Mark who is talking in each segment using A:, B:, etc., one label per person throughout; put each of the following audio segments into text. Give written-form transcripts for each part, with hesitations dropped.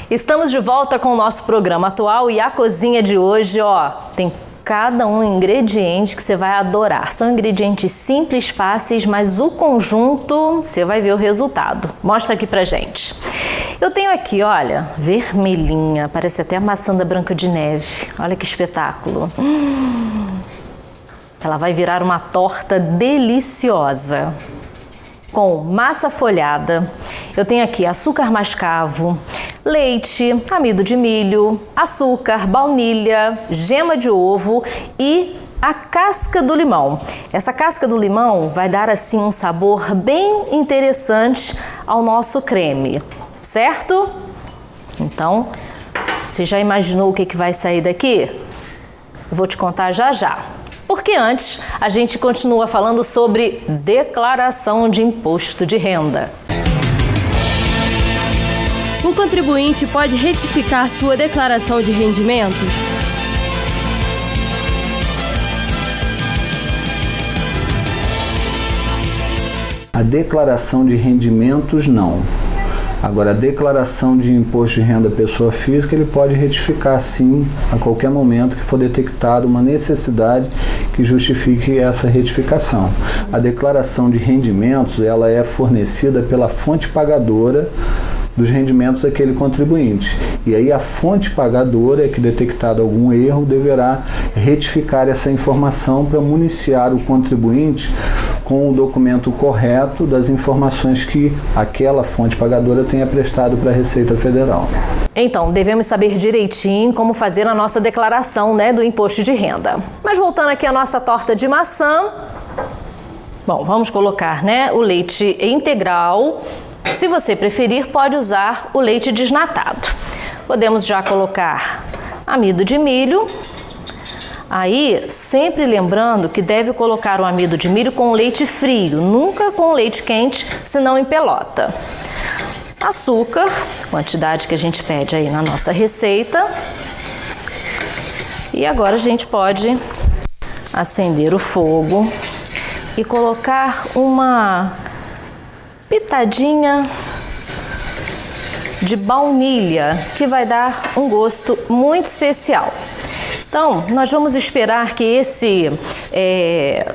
A: Estamos de volta com o nosso programa atual e a cozinha de hoje, ó, tem cada um ingrediente que você vai adorar. São ingredientes simples, fáceis, mas o conjunto, você vai ver o resultado. Mostra aqui pra gente. Eu tenho aqui, olha, vermelhinha, parece até a maçã da Branca de Neve. Olha que espetáculo. Ela vai virar uma torta deliciosa. Com massa folhada, eu tenho aqui açúcar mascavo, leite, amido de milho, açúcar, baunilha, gema de ovo e a casca do limão. Essa casca do limão vai dar assim um sabor bem interessante ao nosso creme, certo? Então, você já imaginou o que vai sair daqui? Eu vou te contar já já. Porque antes, a gente continua falando sobre declaração de imposto de renda.
B: O contribuinte pode retificar sua declaração de rendimentos?
C: A declaração de rendimentos, não. Agora, a declaração de imposto de renda pessoa física, ele pode retificar sim, a qualquer momento que for detectada uma necessidade que justifique essa retificação. A declaração de rendimentos, ela é fornecida pela fonte pagadora dos rendimentos daquele contribuinte. E aí a fonte pagadora, é que detectado algum erro, deverá retificar essa informação para municiar o contribuinte com o documento correto das informações que aquela fonte pagadora tenha prestado para a Receita Federal.
A: Então, devemos saber direitinho como fazer a nossa declaração, né, do imposto de renda. Mas voltando aqui à nossa torta de maçã, bom, vamos colocar, né, o leite integral. Se você preferir, pode usar o leite desnatado. Podemos já colocar amido de milho. Aí, sempre lembrando que deve colocar o amido de milho com leite frio, nunca com leite quente, senão empelota. Açúcar, quantidade que a gente pede aí na nossa receita. E agora a gente pode acender o fogo e colocar uma pitadinha de baunilha, que vai dar um gosto muito especial. Então, nós vamos esperar que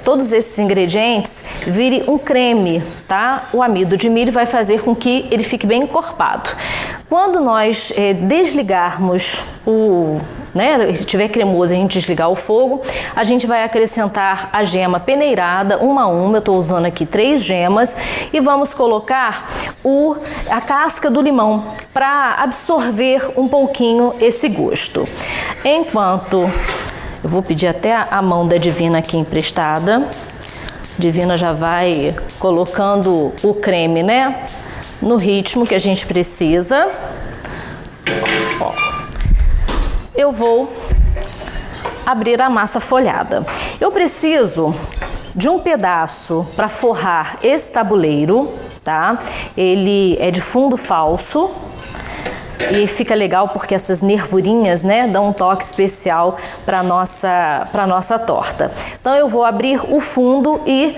A: todos esses ingredientes virem um creme, tá? O amido de milho vai fazer com que ele fique bem encorpado. Quando nós desligarmos ele estiver cremoso, a gente desligar o fogo, a gente vai acrescentar a gema peneirada, uma a uma, eu estou usando aqui 3 gemas, e vamos colocar a casca do limão para absorver um pouquinho esse gosto. Enquanto, eu vou pedir até a mão da Divina aqui emprestada, Divina já vai colocando o creme, né, no ritmo que a gente precisa. Ó. Eu vou abrir a massa folhada. Eu preciso de um pedaço para forrar esse tabuleiro, tá? Ele é de fundo falso e fica legal porque essas nervurinhas, né, dão um toque especial para nossa torta. Então eu vou abrir o fundo e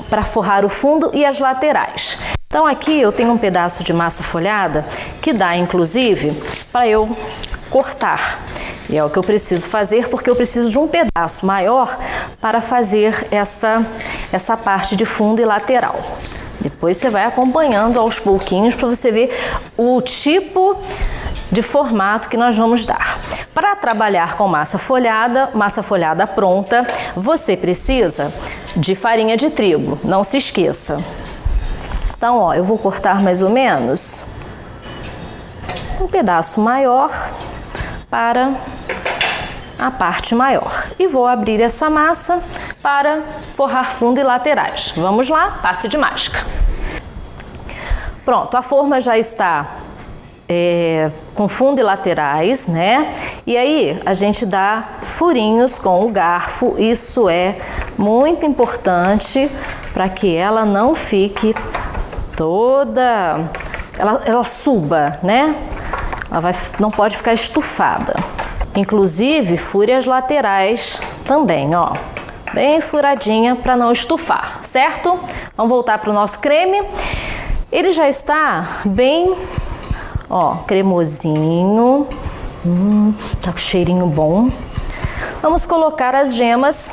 A: para forrar o fundo e as laterais. Então aqui eu tenho um pedaço de massa folhada que dá inclusive para eu cortar. E é o que eu preciso fazer porque eu preciso de um pedaço maior para fazer essa parte de fundo e lateral. Depois você vai acompanhando aos pouquinhos para você ver o tipo de formato que nós vamos dar. Para trabalhar com massa folhada pronta, você precisa de farinha de trigo, não se esqueça. Então, ó, eu vou cortar mais ou menos um pedaço maior para a parte maior. E vou abrir essa massa para forrar fundo e laterais. Vamos lá, passe de mágica. Pronto, a forma já está com fundo e laterais, né? E aí a gente dá furinhos com o garfo. Isso é muito importante para que ela não fique toda... Ela suba, né? Não pode ficar estufada. Inclusive, fure as laterais também, ó. Bem furadinha para não estufar, certo? Vamos voltar para o nosso creme. Ele já está bem, Ó, cremosinho. Tá com cheirinho bom. Vamos colocar as gemas,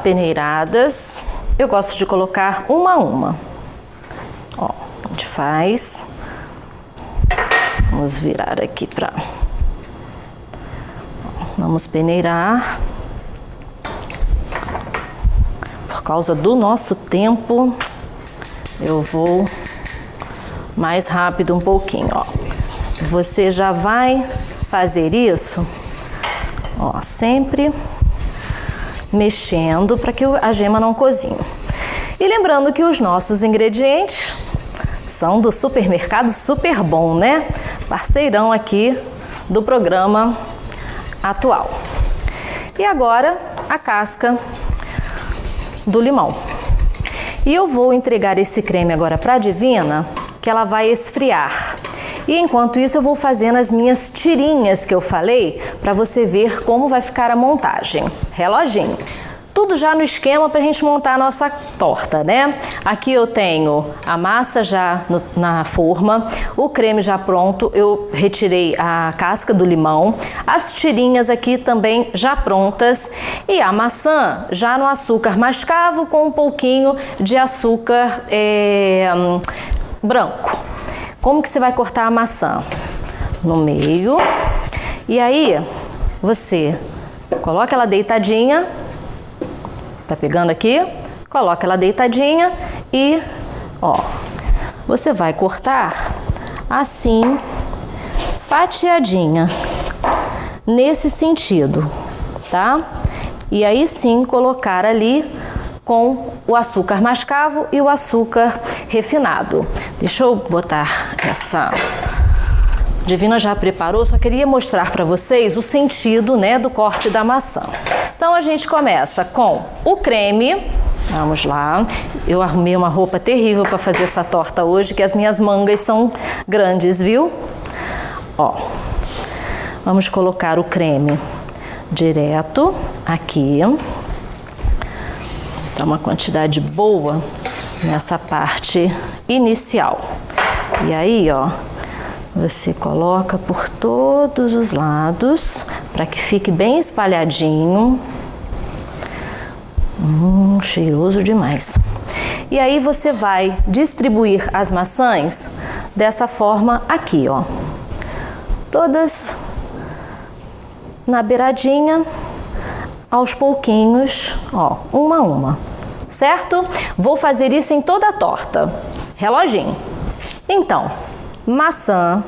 A: peneiradas. Eu gosto de colocar uma a uma. Ó, a gente faz. Vamos virar aqui pra... Vamos peneirar. Por causa do nosso tempo, eu vou mais rápido um pouquinho, ó. Você já vai fazer isso, ó, sempre mexendo para que a gema não cozinhe. E lembrando que os nossos ingredientes são do supermercado Super Bom, né? Parceirão aqui do programa atual. E agora a casca do limão. E eu vou entregar esse creme agora para a Divina, que ela vai esfriar. E enquanto isso eu vou fazendo as minhas tirinhas que eu falei, para você ver como vai ficar a montagem. Reloginho. Tudo já no esquema para a gente montar a nossa torta, né? Aqui eu tenho a massa já na forma, o creme já pronto, eu retirei a casca do limão, as tirinhas aqui também já prontas e a maçã já no açúcar mascavo com um pouquinho de açúcar branco. Como que você vai cortar a maçã? No meio. E aí, você coloca ela deitadinha. Tá pegando aqui? Coloca ela deitadinha e, ó, você vai cortar assim, fatiadinha, nesse sentido, tá? E aí sim colocar ali com o açúcar mascavo e o açúcar refinado. Deixa eu botar essa... Divina já preparou, só queria mostrar para vocês o sentido, né, do corte da maçã. Então a gente começa com o creme. Vamos lá. Eu arrumei uma roupa terrível para fazer essa torta hoje, que as minhas mangas são grandes, viu? Ó. Vamos colocar o creme direto aqui. Dá uma quantidade boa nessa parte inicial. E aí, ó, você coloca por todos os lados para que fique bem espalhadinho. Cheiroso demais. E aí você vai distribuir as maçãs dessa forma aqui, ó. Todas na beiradinha, aos pouquinhos, ó, uma a uma. Certo? Vou fazer isso em toda a torta. Reloginho. Então, maçã,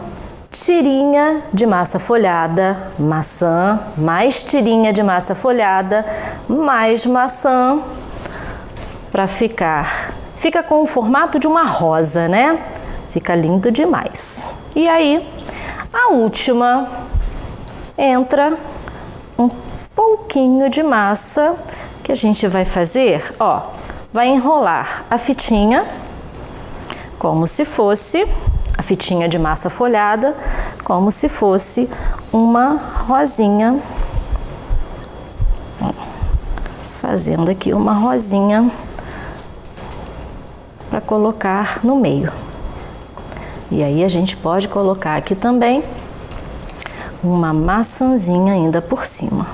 A: tirinha de massa folhada, maçã, mais tirinha de massa folhada, mais maçã, para fica com o formato de uma rosa, né? Fica lindo demais. E aí, a última, entra um pouquinho de massa que a gente vai fazer, ó, vai enrolar a fitinha como se fosse a fitinha de massa folhada, como se fosse uma rosinha. Fazendo aqui uma rosinha para colocar no meio. E aí a gente pode colocar aqui também uma maçãzinha ainda por cima.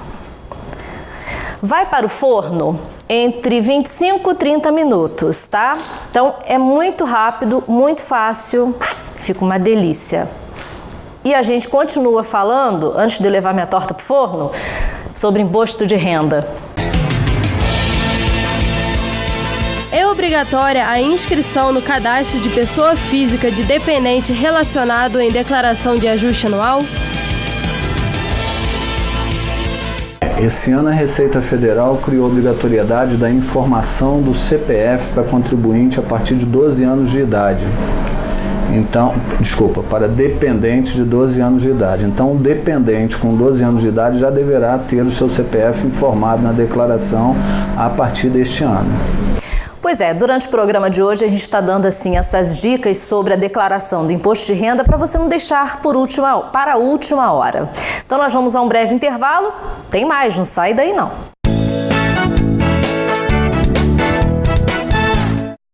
A: Vai para o forno entre 25 e 30 minutos, tá? Então é muito rápido, muito fácil, fica uma delícia. E a gente continua falando, antes de eu levar minha torta para o forno, sobre imposto de renda.
B: É obrigatória a inscrição no cadastro de pessoa física de dependente relacionado em declaração de ajuste anual?
C: Esse ano a Receita Federal criou a obrigatoriedade da informação do CPF para contribuinte a partir de 12 anos de idade. Então, para dependentes de 12 anos de idade. Então, um dependente com 12 anos de idade já deverá ter o seu CPF informado na declaração a partir deste ano.
A: Pois é, durante o programa de hoje a gente está dando assim essas dicas sobre a declaração do imposto de renda para você não deixar para a última hora. Então nós vamos a um breve intervalo, tem mais, não sai daí não.